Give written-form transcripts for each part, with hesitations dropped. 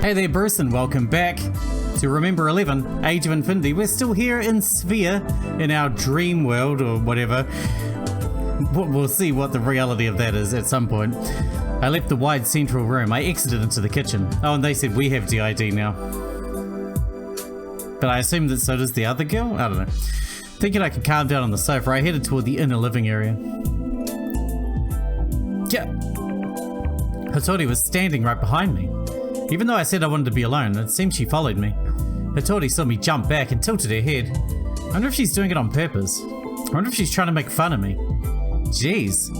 Hey there Bruce, and welcome back to Remember 11, Age of Infinity. We're still here in SPHIA, in our dream world or whatever. We'll see what the reality of that is at some point. I left the wide central room. I exited into the kitchen. Oh, and they said we have DID now. But I assume that so does the other girl? I don't know. Thinking I could calm down on the sofa, I headed toward the inner living area. Yeah. Hattori was standing right behind me. Even though I said I wanted to be alone, it seemed she followed me. Hattori saw me jump back and tilted her head. I wonder if she's doing it on purpose. I wonder if she's trying to make fun of me. Jeez.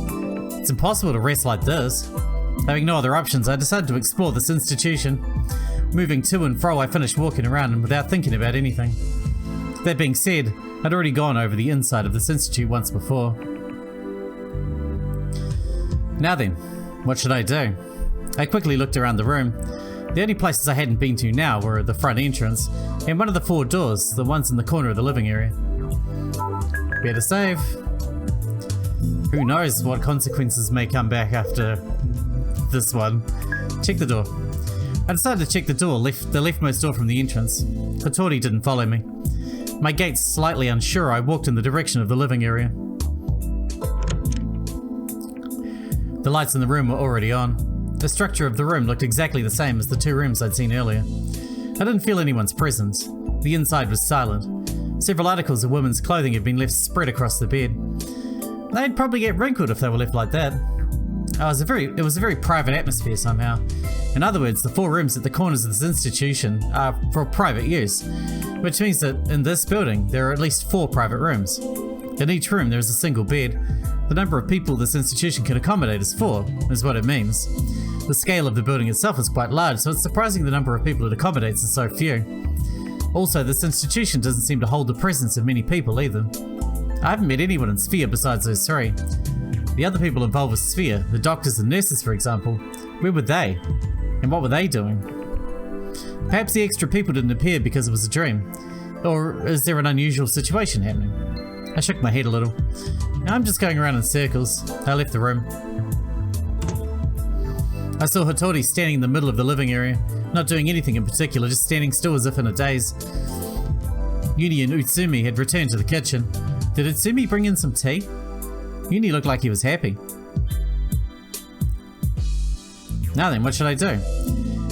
It's impossible to rest like this. Having no other options, I decided to explore this institution. Moving to and fro, I finished walking around and without thinking about anything. That being said, I'd already gone over the inside of this institute once before. Now then, what should I do? I quickly looked around the room. The only places I hadn't been to now were the front entrance and one of the 4 doors, the ones in the corner of the living area. Better save. Who knows what consequences may come back after this one. Check the door. I decided to check the door, the leftmost door from the entrance. Hattori didn't follow me. My gait slightly unsure, I walked in the direction of the living area. The lights in the room were already on. The structure of the room looked exactly the same as the 2 rooms I'd seen earlier. I didn't feel anyone's presence. The inside was silent. Several articles of women's clothing had been left spread across the bed. They'd probably get wrinkled if they were left like that. It was a very private atmosphere somehow. In other words, the 4 rooms at the corners of this institution are for private use, which means that in this building there are at least 4 private rooms. In each room there is a single bed. The number of people this institution can accommodate is 4, is what it means. The scale of the building itself is quite large, so it's surprising the number of people it accommodates is so few. Also, this institution doesn't seem to hold the presence of many people either. I haven't met anyone in SPHIA besides those 3. The other people involved with SPHIA, the doctors and nurses for example, where were they? And what were they doing? Perhaps the extra people didn't appear because it was a dream. Or is there an unusual situation happening? I shook my head a little. I'm just going around in circles. I left the room. I saw Hattori standing in the middle of the living area, not doing anything in particular, just standing still as if in a daze. Yuni and Utsumi had returned to the kitchen. Did Utsumi bring in some tea? Yuni looked like he was happy. Now then, what should I do?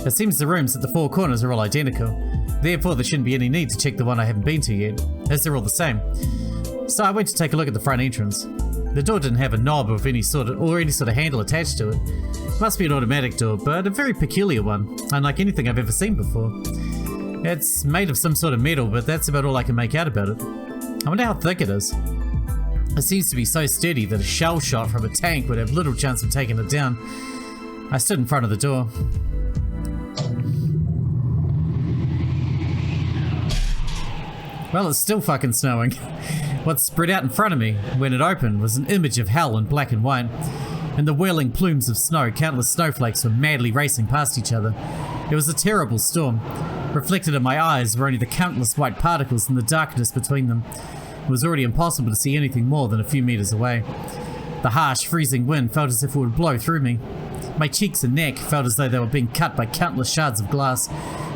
It seems the rooms at the 4 corners are all identical. Therefore, there shouldn't be any need to check the one I haven't been to yet, as they're all the same. So I went to take a look at the front entrance. The door didn't have a knob of any sort of handle attached to it. It must be an automatic door, but a very peculiar one, unlike anything I've ever seen before. It's made of some sort of metal, but that's about all I can make out about it. I wonder how thick it is. It seems to be so sturdy that a shell shot from a tank would have little chance of taking it down. I stood in front of the door. Well, it's still fucking snowing. What spread out in front of me when it opened was an image of hell in black and white. In the whirling plumes of snow, countless snowflakes were madly racing past each other. It was a terrible storm. Reflected in my eyes were only the countless white particles and the darkness between them. It was already impossible to see anything more than a few meters away. The harsh, freezing wind felt as if it would blow through me. My cheeks and neck felt as though they were being cut by countless shards of glass.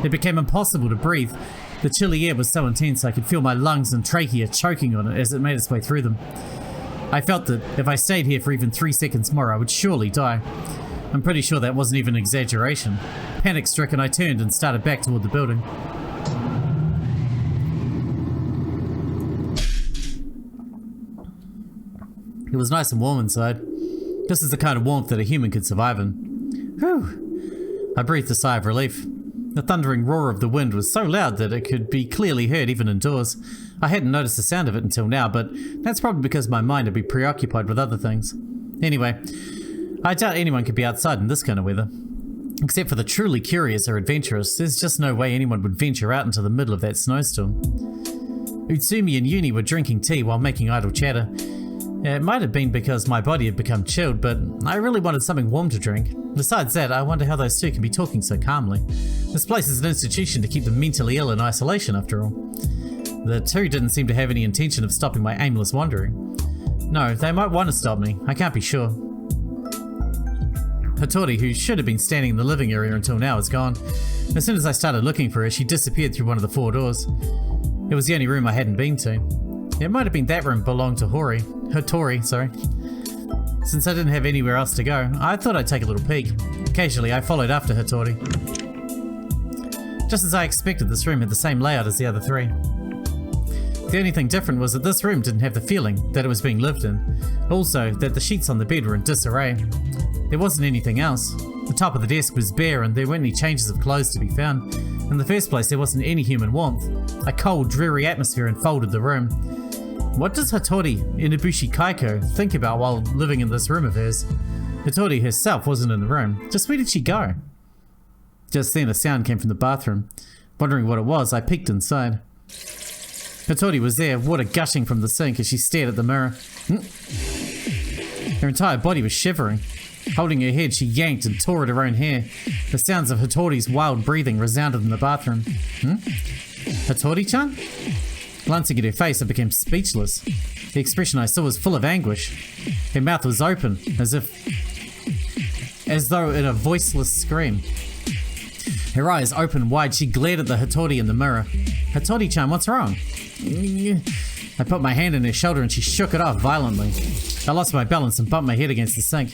It became impossible to breathe. The chilly air was so intense I could feel my lungs and trachea choking on it as it made its way through them. I felt that if I stayed here for even 3 seconds more, I would surely die. I'm pretty sure that wasn't even an exaggeration. Panic-stricken, I turned and started back toward the building. It was nice and warm inside. This is the kind of warmth that a human could survive in. Whew! I breathed a sigh of relief. The thundering roar of the wind was so loud that it could be clearly heard even indoors. I hadn't noticed the sound of it until now, but that's probably because my mind had been preoccupied with other things. Anyway, I doubt anyone could be outside in this kind of weather. Except for the truly curious or adventurous, there's just no way anyone would venture out into the middle of that snowstorm. Utsumi and Yuni were drinking tea while making idle chatter. It might have been because my body had become chilled, but I really wanted something warm to drink. Besides that, I wonder how those 2 can be talking so calmly. This place is an institution to keep the mentally ill in isolation, after all. The 2 didn't seem to have any intention of stopping my aimless wandering. No, they might want to stop me. I can't be sure. Hattori, who should have been standing in the living area until now, is gone. As soon as I started looking for her, she disappeared through one of the 4 doors. It was the only room I hadn't been to. It might have been that room belonged to Hattori, sorry. Since I didn't have anywhere else to go, I thought I'd take a little peek. Occasionally, I followed after Hattori. Just as I expected, this room had the same layout as the other 3. The only thing different was that this room didn't have the feeling that it was being lived in. Also, that the sheets on the bed were in disarray. There wasn't anything else. The top of the desk was bare and there weren't any changes of clothes to be found. In the first place, there wasn't any human warmth. A cold, dreary atmosphere enfolded the room. What does Hattori Inubushi Kaiko think about while living in this room of hers? Hattori herself wasn't in the room. Just where did she go? Just then a sound came from the bathroom. Wondering what it was, I peeked inside. Hattori was there, water gushing from the sink as she stared at the mirror. Her entire body was shivering. Holding her head, she yanked and tore at her own hair. The sounds of Hattori's wild breathing resounded in the bathroom. Hattori-chan? Glancing at her face, I became speechless. The expression I saw was full of anguish. Her mouth was open, as though in a voiceless scream. Her eyes open wide, she glared at the Hattori in the mirror. Hattori-chan, what's wrong? I put my hand on her shoulder and she shook it off violently. I lost my balance and bumped my head against the sink.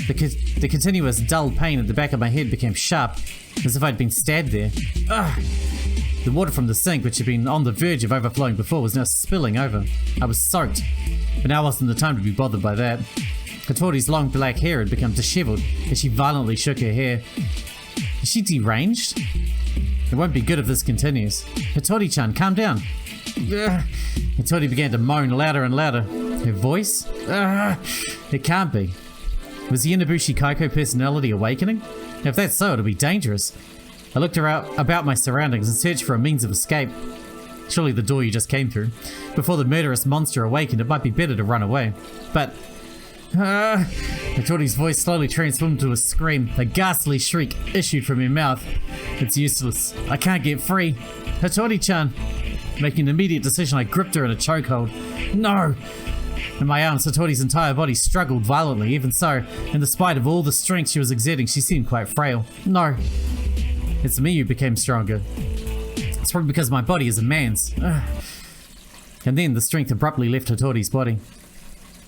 The continuous dull pain at the back of my head became sharp, as if I'd been stabbed there. Ugh. The water from the sink, which had been on the verge of overflowing before, was now spilling over. I was soaked, but now wasn't the time to be bothered by that. Hattori's long black hair had become disheveled as she violently shook her hair. Is she deranged? It won't be good if this continues. Hattori-chan, calm down. Hattori began to moan louder and louder. Her voice? It can't be. Was the Inubushi Kaiko personality awakening? If that's so, it'll be dangerous. I looked about my surroundings and searched for a means of escape. Surely the door you just came through. Before the murderous monster awakened, it might be better to run away. But... Hattori's voice slowly transformed to a scream. A ghastly shriek issued from her mouth. It's useless. I can't get free. Hattori-chan. Making an immediate decision, I gripped her in a chokehold. No! In my arms, Hattori's entire body struggled violently. Even so, in spite of all the strength she was exerting, she seemed quite frail. No. It's me who became stronger. It's probably because my body is a man's. And then the strength abruptly left Hattori's body.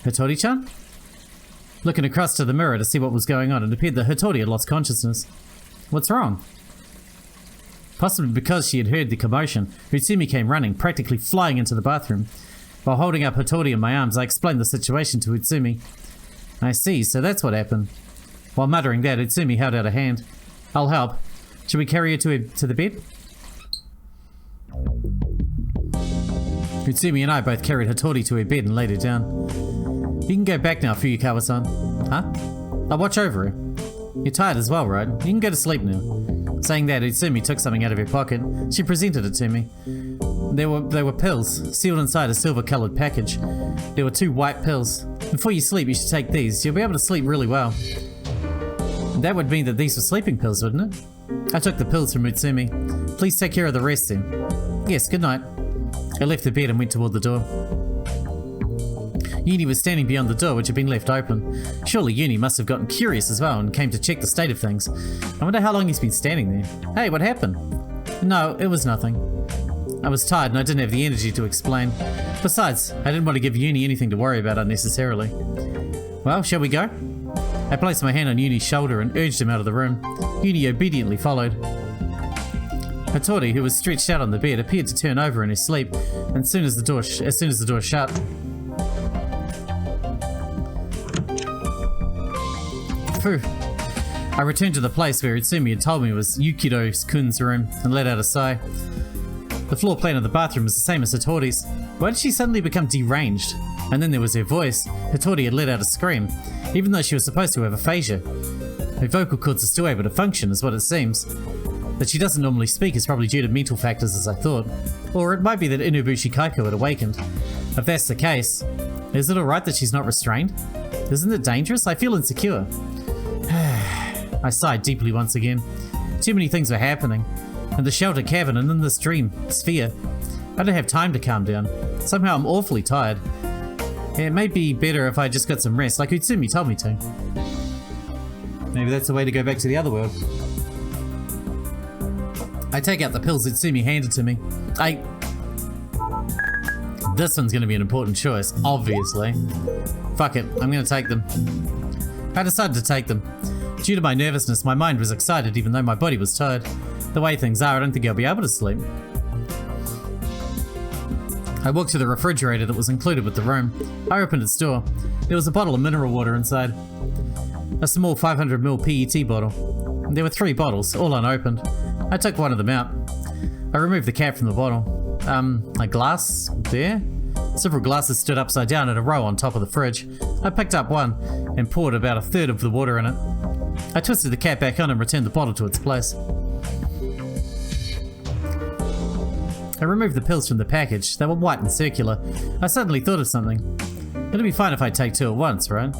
Hattori-chan? Looking across to the mirror to see what was going on, it appeared that Hattori had lost consciousness. What's wrong? Possibly because she had heard the commotion, Utsumi came running, practically flying into the bathroom. While holding up Hattori in my arms, I explained the situation to Utsumi. I see, so that's what happened. While muttering that, Utsumi held out a hand. I'll help. Should we carry her to the bed? Utsumi and I both carried Hattori to her bed and laid her down. You can go back now, Fuyukawa-san. Huh? I'll watch over her. You're tired as well, right? You can go to sleep now. Saying that, Utsumi took something out of her pocket. She presented it to me. They were pills, sealed inside a silver-coloured package. There were 2 white pills. Before you sleep, you should take these. You'll be able to sleep really well. That would mean that these were sleeping pills, wouldn't it? I took the pills from Utsumi. Please take care of the rest then. Yes, good night. I left the bed and went toward the door. Yuni was standing beyond the door, which had been left open. Surely Yuni must have gotten curious as well and came to check the state of things. I wonder how long he's been standing there. Hey, what happened? No, it was nothing. I was tired and I didn't have the energy to explain. Besides, I didn't want to give Yuni anything to worry about unnecessarily. Well, shall we go? I placed my hand on Yuni's shoulder and urged him out of the room. Yuni obediently followed. Hattori, who was stretched out on the bed, appeared to turn over in his sleep, and as soon as the door shut. Phew. I returned to the place where Utsumi had told me was Yukido-kun's room and let out a sigh. The floor plan of the bathroom was the same as Hattori's. Why did she suddenly become deranged? And then there was her voice. Hattori had let out a scream, even though she was supposed to have aphasia. Her vocal cords are still able to function, is what it seems. That she doesn't normally speak is probably due to mental factors, as I thought. Or it might be that Inubushi Kaiko had awakened. If that's the case, is it alright that she's not restrained? Isn't it dangerous? I feel insecure. I sighed deeply once again. Too many things were happening. In the shelter cavern and in this dream, SPHIA. I don't have time to calm down. Somehow I'm awfully tired. It may be better if I just got some rest, like Utsumi told me to. Maybe that's the way to go back to the other world. I take out the pills Utsumi handed to me. This one's gonna be an important choice, obviously. Fuck it, I'm gonna take them. I decided to take them. Due to my nervousness, my mind was excited even though my body was tired. The way things are, I don't think I'll be able to sleep. I walked to the refrigerator that was included with the room. I opened its door. There was a bottle of mineral water inside. A small 500ml PET bottle. There were 3 bottles, all unopened. I took one of them out. I removed the cap from the bottle. A glass there? Several glasses stood upside down in a row on top of the fridge. I picked up one and poured about 1/3 of the water in it. I twisted the cap back on and returned the bottle to its place. I removed the pills from the package. They were white and circular. I suddenly thought of something. It'd be fine if I take 2 at once, right?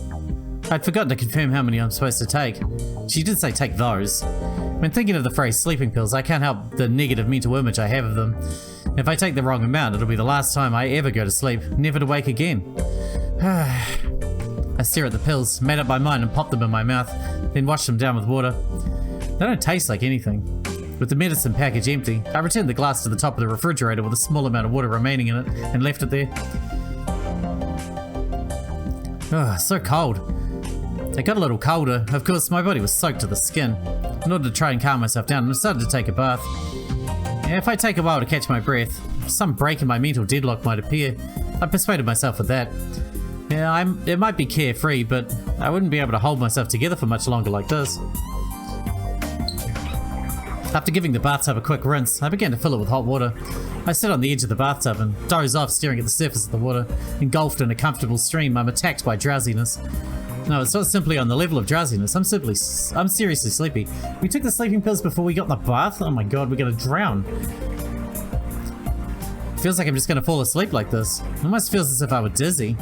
I'd forgotten to confirm how many I'm supposed to take. She did say take those. When thinking of the phrase sleeping pills, I can't help the negative mental image I have of them. If I take the wrong amount, it'll be the last time I ever go to sleep, never to wake again. I stare at the pills, made up my mind and popped them in my mouth, then washed them down with water. They don't taste like anything. With the medicine package empty, I returned the glass to the top of the refrigerator with a small amount of water remaining in it and left it there. So cold. It got a little colder. Of course, my body was soaked to the skin. In order to try and calm myself down, I decided to take a bath. If I take a while to catch my breath, some break in my mental deadlock might appear. I persuaded myself with that. Yeah, it might be carefree, but I wouldn't be able to hold myself together for much longer like this. After giving the bathtub a quick rinse, I began to fill it with hot water. I sit on the edge of the bathtub and doze off staring at the surface of the water. Engulfed in a comfortable stream, I'm attacked by drowsiness. No, it's not simply on the level of drowsiness. I'm seriously sleepy. We took the sleeping pills before we got in the bath? Oh my god, we're gonna drown. Feels like I'm just gonna fall asleep like this. It almost feels as if I were dizzy.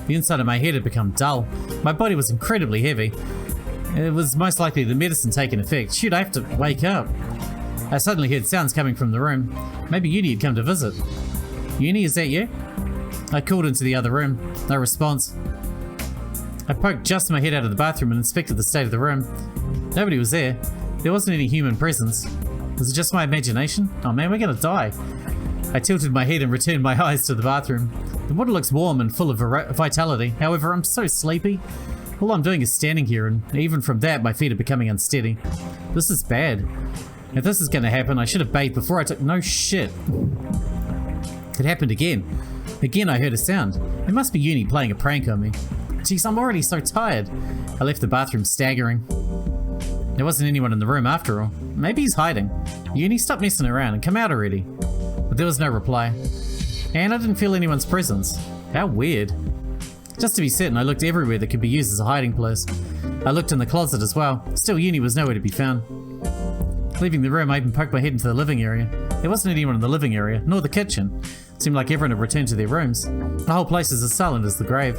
The inside of my head had become dull. My body was incredibly heavy. It was most likely the medicine taking effect. Shoot, I have to wake up. I suddenly heard sounds coming from the room. Maybe Yuni had come to visit. Yuni, is that you? I called into the other room. No response. I poked just my head out of the bathroom and inspected the state of the room. Nobody was there. There wasn't any human presence. Was it just my imagination? Oh man, we're gonna die. I tilted my head and returned my eyes to the bathroom. The water looks warm and full of vitality. However, I'm so sleepy. All I'm doing is standing here, and even from that, my feet are becoming unsteady. This is bad. If this is gonna happen, I should have bathed before I took— no shit. It happened again. Again, I heard a sound. It must be Yuni playing a prank on me. Jeez, I'm already so tired. I left the bathroom staggering. There wasn't anyone in the room after all. Maybe he's hiding. Yuni, stop messing around and come out already. But there was no reply. And I didn't feel anyone's presence. How weird. Just to be certain, I looked everywhere that could be used as a hiding place. I looked in the closet as well. Still, Yuni was nowhere to be found. Leaving the room, I even poked my head into the living area. There wasn't anyone in the living area, nor the kitchen. It seemed like everyone had returned to their rooms. The whole place is as silent as the grave.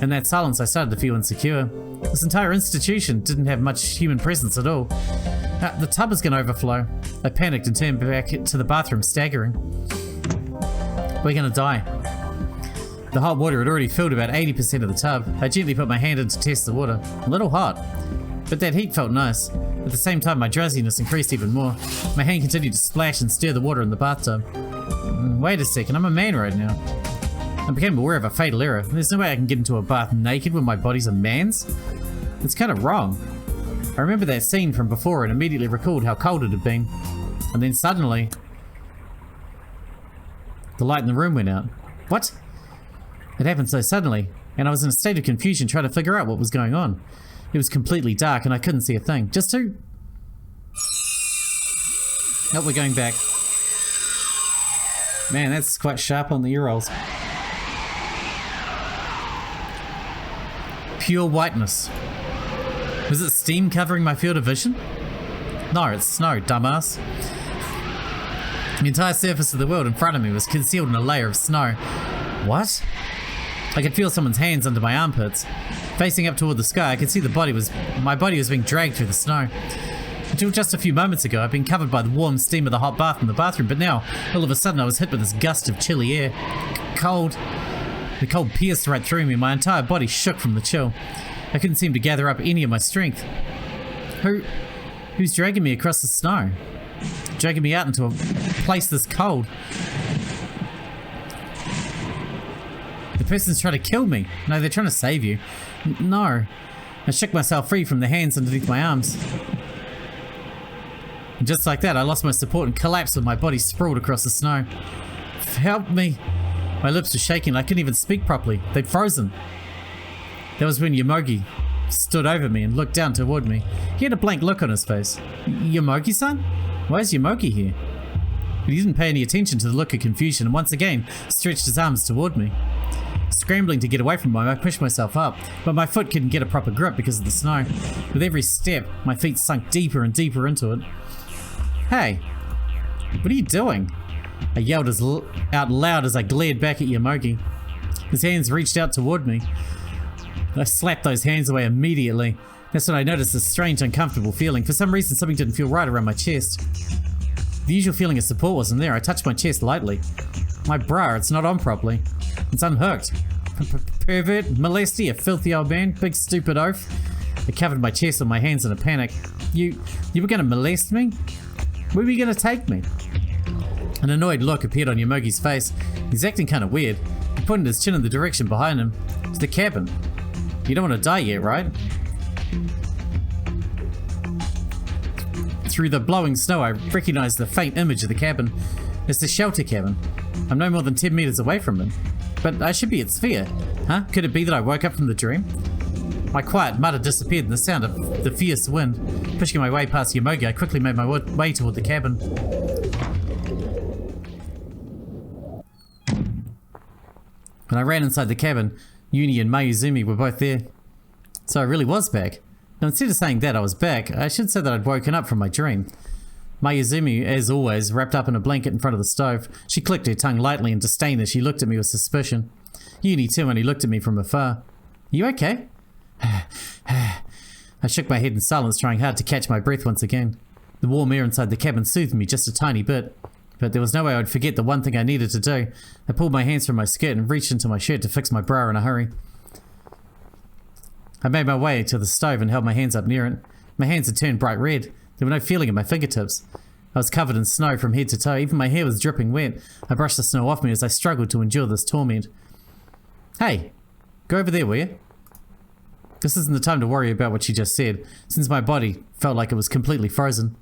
In that silence, I started to feel insecure. This entire institution didn't have much human presence at all. The tub is going to overflow. I panicked and turned back to the bathroom, staggering. We're going to die. The hot water had already filled about 80% of the tub. I gently put my hand in to test the water. A little hot, but that heat felt nice. At the same time, my drowsiness increased even more. My hand continued to splash and stir the water in the bathtub. Wait a second, I'm a man right now. I became aware of a fatal error. There's no way I can get into a bath naked when my body's a man's. It's kind of wrong. I remember that scene from before and immediately recalled how cold it had been. And then suddenly, the light in the room went out. What? It happened so suddenly, and I was in a state of confusion trying to figure out what was going on. It was completely dark and I couldn't see a thing. Just who? Oh, we're going back. Man, that's quite sharp on the ear rolls. Pure whiteness. Was it steam covering my field of vision? No, it's snow, dumbass. The entire surface of the world in front of me was concealed in a layer of snow. What? I could feel someone's hands under my armpits. Facing up toward the sky, I could see my body was being dragged through the snow. Until just a few moments ago, I'd been covered by the warm steam of the hot bath in the bathroom, but now, all of a sudden, I was hit with this gust of chilly air. Cold. The cold pierced right through me, my entire body shook from the chill. I couldn't seem to gather up any of my strength. Who's dragging me across the snow? Dragging me out into a place this cold. The person's trying to kill me. No, they're trying to save you. No. I shook myself free from the hands underneath my arms. And just like that, I lost my support and collapsed with my body sprawled across the snow. Help me. My lips were shaking. I couldn't even speak properly. They'd frozen. That was when Yomogi stood over me and looked down toward me. He had a blank look on his face. Yomogi-san? Why is Yomogi here? But he didn't pay any attention to the look of confusion and once again stretched his arms toward me. Scrambling to get away from him, I pushed myself up, but my foot couldn't get a proper grip because of the snow. With every step, my feet sunk deeper and deeper into it. Hey, what are you doing? I yelled out loud as I glared back at Yomogi. His hands reached out toward me. I slapped those hands away immediately. That's when I noticed a strange, uncomfortable feeling. For some reason, something didn't feel right around my chest. The usual feeling of support wasn't there. I touched my chest lightly. My bra, it's not on properly. It's unhooked. Pervert, molesty, a filthy old man, big stupid oaf. I covered my chest with my hands in a panic. You were gonna molest me? Where were you gonna take me? An annoyed look appeared on Yomogi's face. He's acting kind of weird. He pointed his chin in the direction behind him. To the cabin. You don't want to die yet, right? Through the blowing snow, I recognized the faint image of the cabin. It's the shelter cabin. I'm no more than 10 meters away from it. But I should be at SPHIA. Huh? Could it be that I woke up from the dream? My quiet mutter disappeared in the sound of the fierce wind. Pushing my way past Yomogi, I quickly made my way toward the cabin. When I ran inside the cabin, Yuni and Mayuzumi were both there. So I really was back. Now instead of saying that I was back, I should say that I'd woken up from my dream. Mayuzumi, as always, wrapped up in a blanket in front of the stove. She clicked her tongue lightly in disdain as she looked at me with suspicion. Yuni too, and he looked at me from afar. You okay? I shook my head in silence, trying hard to catch my breath once again. The warm air inside the cabin soothed me just a tiny bit. But there was no way I would forget the one thing I needed to do. I pulled my hands from my skirt and reached into my shirt to fix my bra in a hurry. I made my way to the stove and held my hands up near it. My hands had turned bright red. There were no feeling in my fingertips. I was covered in snow from head to toe. Even my hair was dripping wet. I brushed the snow off me as I struggled to endure this torment. Hey, go over there, will you? This isn't the time to worry about what she just said, since my body felt like it was completely frozen.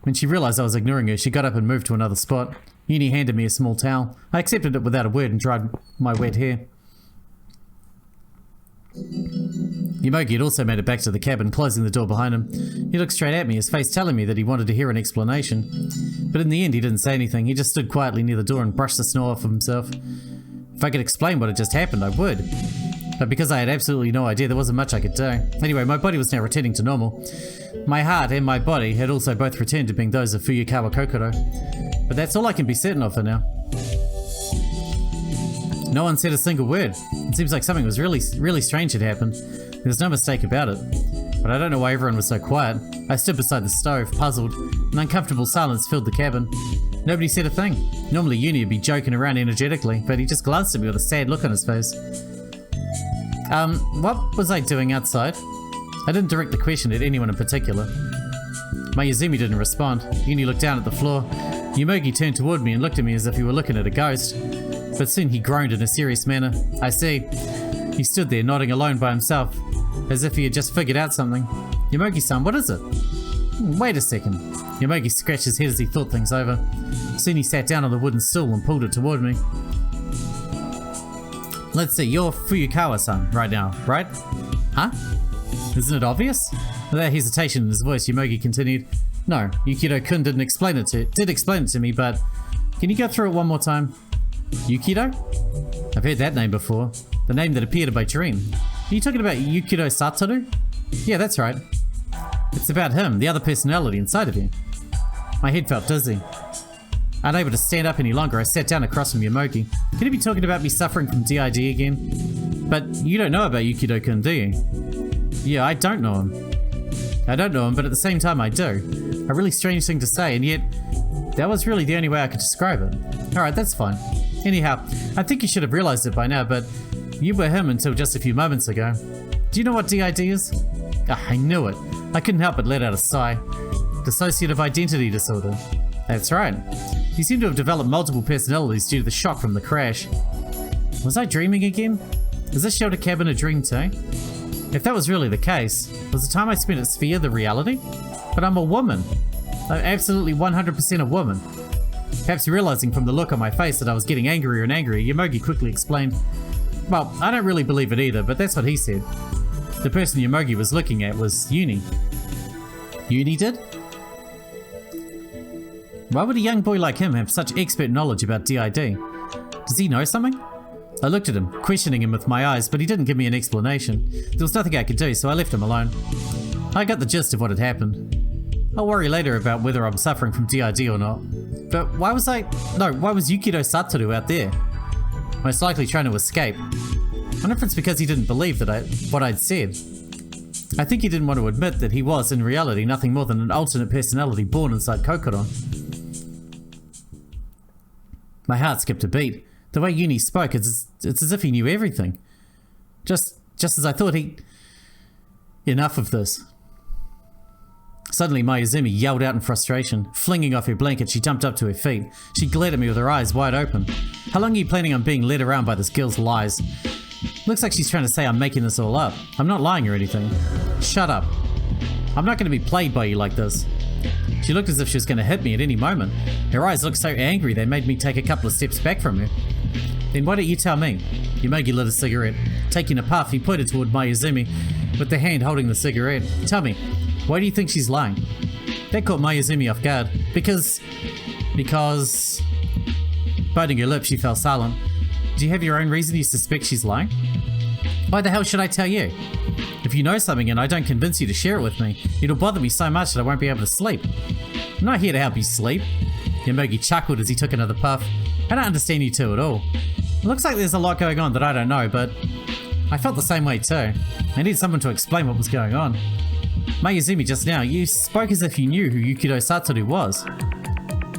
When she realized I was ignoring her, she got up and moved to another spot. Yuni handed me a small towel. I accepted it without a word and dried my wet hair. Yomogi had also made it back to the cabin, closing the door behind him. He looked straight at me, his face telling me that he wanted to hear an explanation. But in the end, he didn't say anything. He just stood quietly near the door and brushed the snow off of himself. If I could explain what had just happened, I would. But because I had absolutely no idea, there wasn't much I could do. Anyway, my body was now returning to normal. My heart and my body had also both returned to being those of Fuyukawa Kokoro. But that's all I can be certain of for now. No one said a single word. It seems like something was really strange had happened. There's no mistake about it. But I don't know why everyone was so quiet. I stood beside the stove, puzzled. An uncomfortable silence filled the cabin. Nobody said a thing. Normally Yuni would be joking around energetically, but he just glanced at me with a sad look on his face. What was I doing outside? I didn't direct the question at anyone in particular. Mayuzumi didn't respond. Yuni looked down at the floor. Yomogi turned toward me and looked at me as if he were looking at a ghost. But soon he groaned in a serious manner. I see. He stood there nodding alone by himself, as if he had just figured out something. Yomogi-san, what is it? Wait a second. Yomogi scratched his head as he thought things over. Soon he sat down on the wooden stool and pulled it toward me. Let's see, you're Fuyukawa-san right now, right? Huh? Isn't it obvious? Without hesitation in his voice, Yomogi continued. No, Yukido-kun did explain it to me, but can you go through it one more time? Yukido? I've heard that name before. The name that appeared in my dream. Are you talking about Yukido Satoru? Yeah, that's right. It's about him, the other personality inside of you. My head felt dizzy. Unable to stand up any longer, I sat down across from Yomogi. Could he be talking about me suffering from DID again? But you don't know about Yukido-kun, do you? Yeah, I don't know him. I don't know him, but at the same time I do. A really strange thing to say, and yet that was really the only way I could describe it. Alright, that's fine. Anyhow, I think you should have realized it by now, but you were him until just a few moments ago. Do you know what DID is? Ah, I knew it. I couldn't help but let out a sigh. Dissociative identity disorder. That's right. You seem to have developed multiple personalities due to the shock from the crash. Was I dreaming again? Is this shelter cabin a dream too? If that was really the case, was the time I spent at SPHIA the reality? But I'm a woman. I'm absolutely 100% a woman. Perhaps realizing from the look on my face that I was getting angrier and angrier, Yomogi quickly explained, well, I don't really believe it either, but that's what he said. The person Yomogi was looking at was Yuni. Yuni did? Why would a young boy like him have such expert knowledge about DID? Does he know something? I looked at him, questioning him with my eyes, but he didn't give me an explanation. There was nothing I could do, so I left him alone. I got the gist of what had happened. I'll worry later about whether I'm suffering from DID or not. But why was Yukido Satoru out there? Most likely trying to escape. I wonder if it's because he didn't believe what I'd said. I think he didn't want to admit that he was, in reality, nothing more than an alternate personality born inside Kokoro. My heart skipped a beat. The way Yuni spoke, it's as if he knew everything. Just as I thought he... Enough of this. Suddenly, Mayuzumi yelled out in frustration. Flinging off her blanket, she jumped up to her feet. She glared at me with her eyes wide open. How long are you planning on being led around by this girl's lies? Looks like she's trying to say I'm making this all up. I'm not lying or anything. Shut up. I'm not going to be played by you like this. She looked as if she was going to hit me at any moment. Her eyes looked so angry they made me take a couple of steps back from her. Then why don't you tell me? Yomogi lit a cigarette. Taking a puff, he pointed toward Mayuzumi with the hand holding the cigarette. Tell me, why do you think she's lying? That caught Mayuzumi off guard. Because... Biting her lip, she fell silent. Do you have your own reason you suspect she's lying? Why the hell should I tell you? If you know something and I don't convince you to share it with me, it'll bother me so much that I won't be able to sleep. I'm not here to help you sleep. Yomogi chuckled as he took another puff. I don't understand you two at all. It looks like there's a lot going on that I don't know, but I felt the same way too. I need someone to explain what was going on. Mayuzumi, just now, you spoke as if you knew who Yukido Satoru was.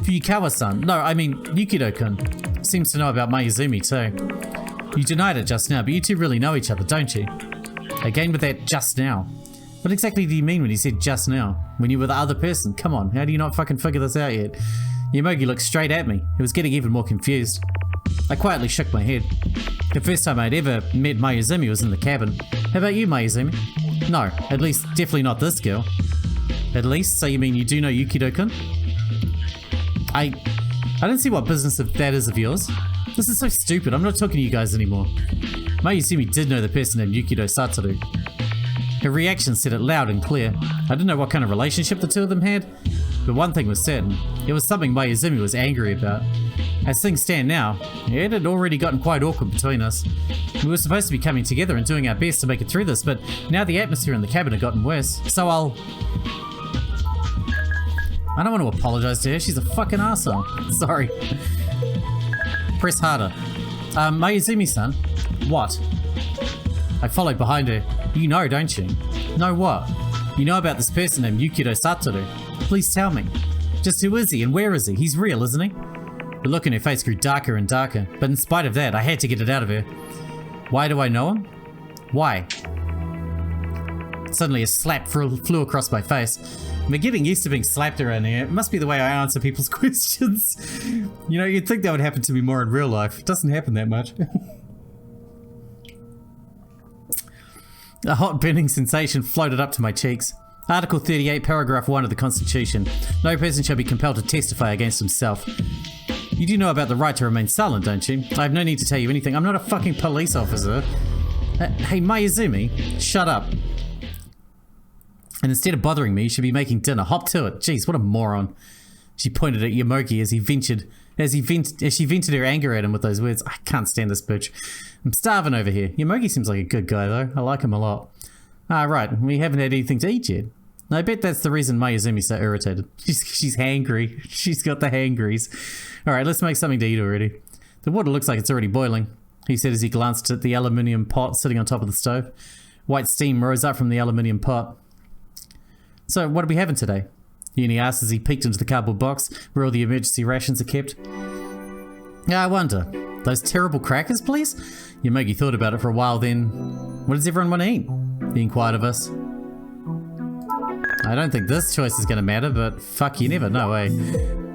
Fuyukawa-san. No, I mean Yukido-kun. Seems to know about Mayuzumi too. You denied it just now, but you two really know each other, don't you? Again with that just now. What exactly do you mean when you said just now? When you were the other person? Come on, how do you not fucking figure this out yet? Yomogi looked straight at me. He was getting even more confused. I quietly shook my head. The first time I'd ever met Mayuzumi was in the cabin. How about you, Mayuzumi? No, at least definitely not this girl. At least? So you mean you do know Yukido-kun? I don't see what business that is of yours. This is so stupid. I'm not talking to you guys anymore. Mayuzumi did know the person named Yukido Satoru. Her reaction said it loud and clear. I didn't know what kind of relationship the two of them had, but one thing was certain. It was something Mayuzumi was angry about. As things stand now, it had already gotten quite awkward between us. We were supposed to be coming together and doing our best to make it through this, but now the atmosphere in the cabin had gotten worse. So I don't want to apologize to her. She's a fucking arsehole. Sorry. Press harder. Mayuzumi-san. What? I followed behind her. You know, don't you? Know what? You know about this person named Yukido Satoru. Please tell me. Just who is he and where is he? He's real, isn't he? The look in her face grew darker and darker, but in spite of that, I had to get it out of her. Why do I know him? Why? Suddenly a slap flew across my face. We're getting used to being slapped around here. It must be the way I answer people's questions. You know, you'd think that would happen to me more in real life. It doesn't happen that much. A hot burning sensation floated up to my cheeks. Article 38, paragraph 1 of the Constitution. No person shall be compelled to testify against himself. You do know about the right to remain silent, don't you? I have no need to tell you anything. I'm not a fucking police officer. Hey, Mayuzumi, shut up. And instead of bothering me, you should be making dinner. Hop to it. Jeez, what a moron. She pointed at Yomogi as she vented her anger at him with those words. I can't stand this bitch. I'm starving over here. Yomogi seems like a good guy though. I like him a lot. Ah, right. We haven't had anything to eat yet. I bet that's the reason Mayuzumi's so irritated. She's hangry. She's got the hangries. Alright, let's make something to eat already. The water looks like it's already boiling, he said as he glanced at the aluminium pot sitting on top of the stove. White steam rose up from the aluminium pot. So, what are we having today? Yuni asked as he peeked into the cardboard box where all the emergency rations are kept. I wonder. Those terrible crackers, please? Yomogi thought about it for a while then. What does everyone want to eat? He inquired of us. I don't think this choice is going to matter, but fuck, you never know, eh?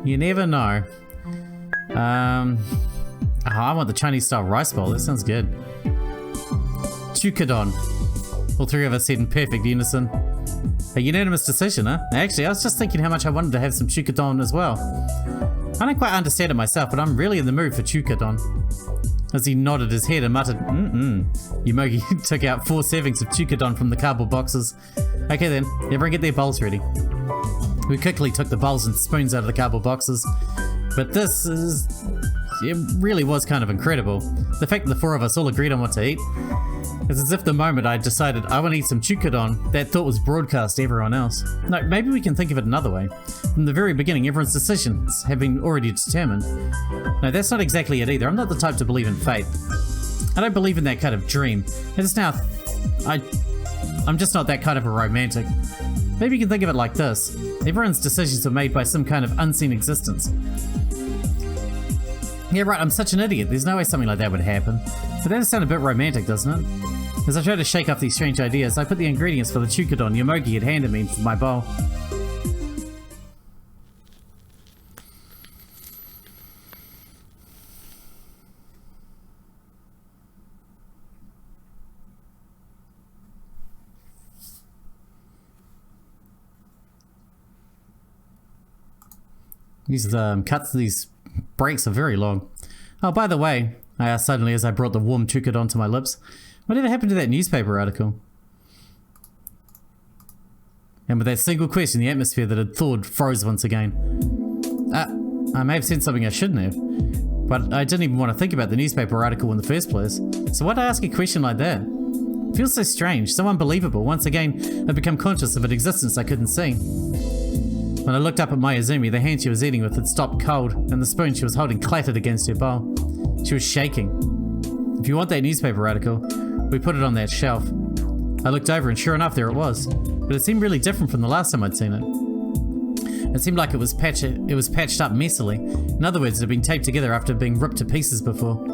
You never know. Oh, I want the Chinese-style rice bowl. That sounds good. Chukadon. All three of us said in perfect unison. A unanimous decision, huh? Actually, I was just thinking how much I wanted to have some chukadon as well. I don't quite understand it myself, but I'm really in the mood for chukadon. As he nodded his head and muttered, Yomogi took out 4 servings of chukadon from the cardboard boxes. Okay then, everyone get their bowls ready. We quickly took the bowls and spoons out of the cardboard boxes. But this is... it really was kind of incredible. The fact that the 4 of us all agreed on what to eat. It's as if the moment I decided I want to eat some chukadon, that thought was broadcast to everyone else. No, maybe we can think of it another way. From the very beginning, everyone's decisions have been already determined. No, that's not exactly it either. I'm not the type to believe in fate. I don't believe in that kind of dream. It's now... I'm just not that kind of a romantic. Maybe you can think of it like this. Everyone's decisions are made by some kind of unseen existence. Yeah, right, I'm such an idiot. There's no way something like that would happen. But that does sound a bit romantic, doesn't it? As I try to shake off these strange ideas, I put the ingredients for the chukadon Yomogi had handed me for my bowl. These cuts, these breaks are very long. Oh, by the way, I asked suddenly as I brought the warm chukadon to my lips, whatever happened to that newspaper article? And with that single question, the atmosphere that had thawed froze once again. I may have said something I shouldn't have, but I didn't even want to think about the newspaper article in the first place. So why'd I ask a question like that? It feels so strange, so unbelievable. Once again, I'd become conscious of an existence I couldn't see. When I looked up at Mayuzumi, the hand she was eating with had stopped cold, and the spoon she was holding clattered against her bowl. She was shaking. If you want that newspaper article, we put it on that shelf. I looked over and sure enough, there it was. But it seemed really different from the last time I'd seen it. It seemed like it was patched up messily. In other words, it had been taped together after being ripped to pieces before.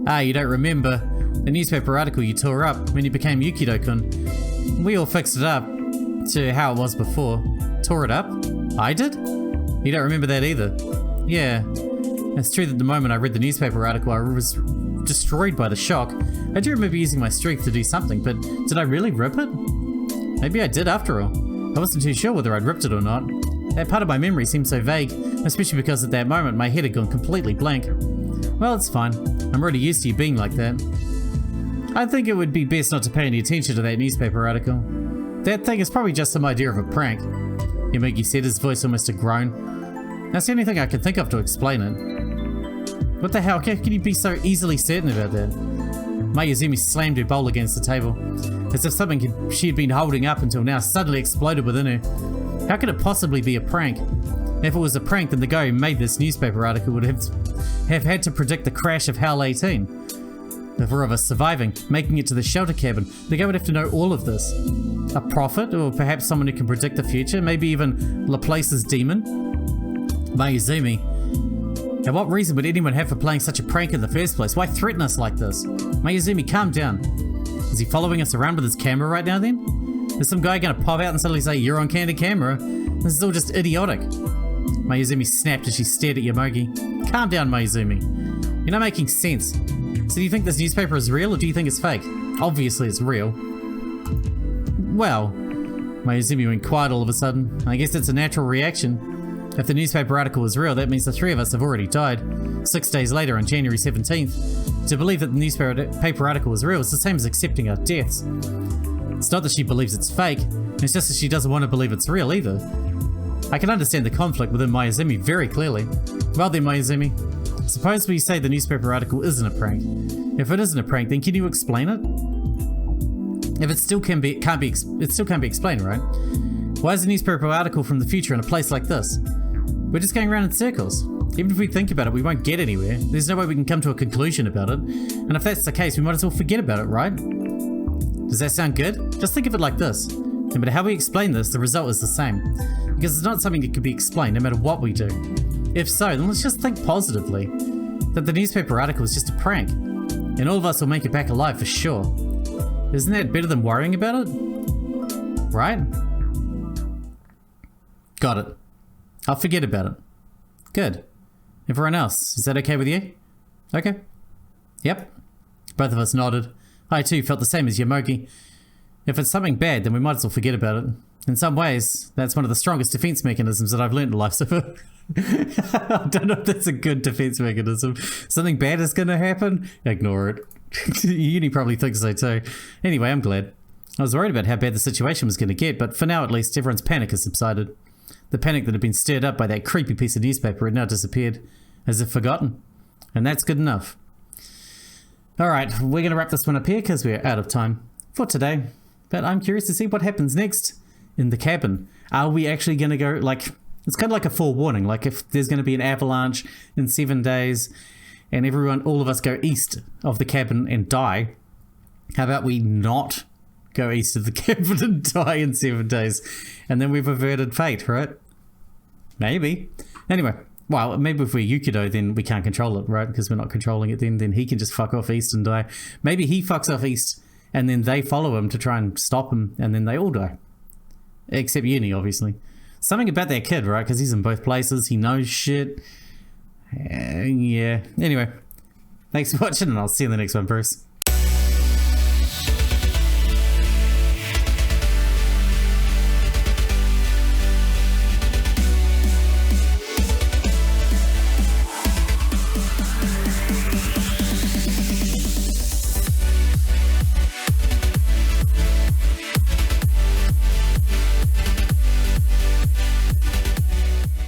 Ah, you don't remember. The newspaper article you tore up when you became Yukido-kun. We all fixed it up to how it was before. Tore it up? I did? You don't remember that either? Yeah. It's true that the moment I read the newspaper article, I was destroyed by the shock. I do remember using my strength to do something, but did I really rip it? Maybe I did after all. I wasn't too sure whether I'd ripped it or not. That part of my memory seemed so vague, especially because at that moment my head had gone completely blank. Well, it's fine. I'm already used to you being like that. I think it would be best not to pay any attention to that newspaper article. That thing is probably just some idea of a prank. Yomogi said, his voice almost a groan. That's the only thing I can think of to explain it. What the hell? How can you be so easily certain about that? Mayuzumi slammed her bowl against the table, as if something she had been holding up until now suddenly exploded within her. How could it possibly be a prank? If it was a prank, then the guy who made this newspaper article would have had to predict the crash of HAL 18. The 4 of us surviving, making it to the shelter cabin, the guy would have to know all of this. A prophet, or perhaps someone who can predict the future, maybe even Laplace's demon? Mayuzumi. Now what reason would anyone have for playing such a prank in the first place? Why threaten us like this? Mayuzumi, calm down. Is he following us around with his camera right now then? Is some guy gonna pop out and suddenly say, you're on candid camera? This is all just idiotic. Mayuzumi snapped as she stared at Yomogi. Calm down, Mayuzumi. You're not making sense. So do you think this newspaper is real, or do you think it's fake? Obviously it's real. Well, Mayuzumi went quiet all of a sudden. I guess it's a natural reaction. If the newspaper article is real, that means the 3 of us have already died. 6 days later, on January 17th. To believe that the newspaper article is real is the same as accepting our deaths. It's not that she believes it's fake, it's just that she doesn't want to believe it's real either. I can understand the conflict within Mayuzumi very clearly. Well then, Mayuzumi, suppose we say the newspaper article isn't a prank. If it isn't a prank, then can you explain it? If it still can't be explained, right? Why is the newspaper article from the future in a place like this? We're just going around in circles. Even if we think about it, we won't get anywhere. There's no way we can come to a conclusion about it. And if that's the case, we might as well forget about it, right? Does that sound good? Just think of it like this. No matter how we explain this, the result is the same. Because it's not something that can be explained no matter what we do. If so, then let's just think positively. That the newspaper article is just a prank. And all of us will make it back alive for sure. Isn't that better than worrying about it? Right? Got it. I'll forget about it. Good. Everyone else, is that okay with you? Okay. Yep. Both of us nodded. I too felt the same as Yomogi. If it's something bad, then we might as well forget about it. In some ways, that's one of the strongest defense mechanisms that I've learned in life so far. I don't know if that's a good defense mechanism. Something bad is going to happen? Ignore it. Uni probably thinks so too. Anyway, I'm glad. I was worried about how bad the situation was going to get, but for now at least, everyone's panic has subsided. The panic that had been stirred up by that creepy piece of newspaper had now disappeared, as if forgotten. And that's good enough. Alright, we're going to wrap this one up here because we're out of time for today. But I'm curious to see what happens next in the cabin. Are we actually going to go, like, it's kind of like a forewarning, like if there's going to be an avalanche in 7 days and all of us go east of the cabin and die, how about we not go east of the cabin and die in 7 days? And then we've averted fate, right? Maybe. Anyway, well, maybe if we're Yukido, then we can't control it, right? Because we're not controlling it then he can just fuck off east and die. Maybe he fucks off east and then they follow him to try and stop him and then they all die. Except Uni, obviously. Something about that kid, right? Because he's in both places. He knows shit. Yeah. Anyway, thanks for watching and I'll see you in the next one, Bruce.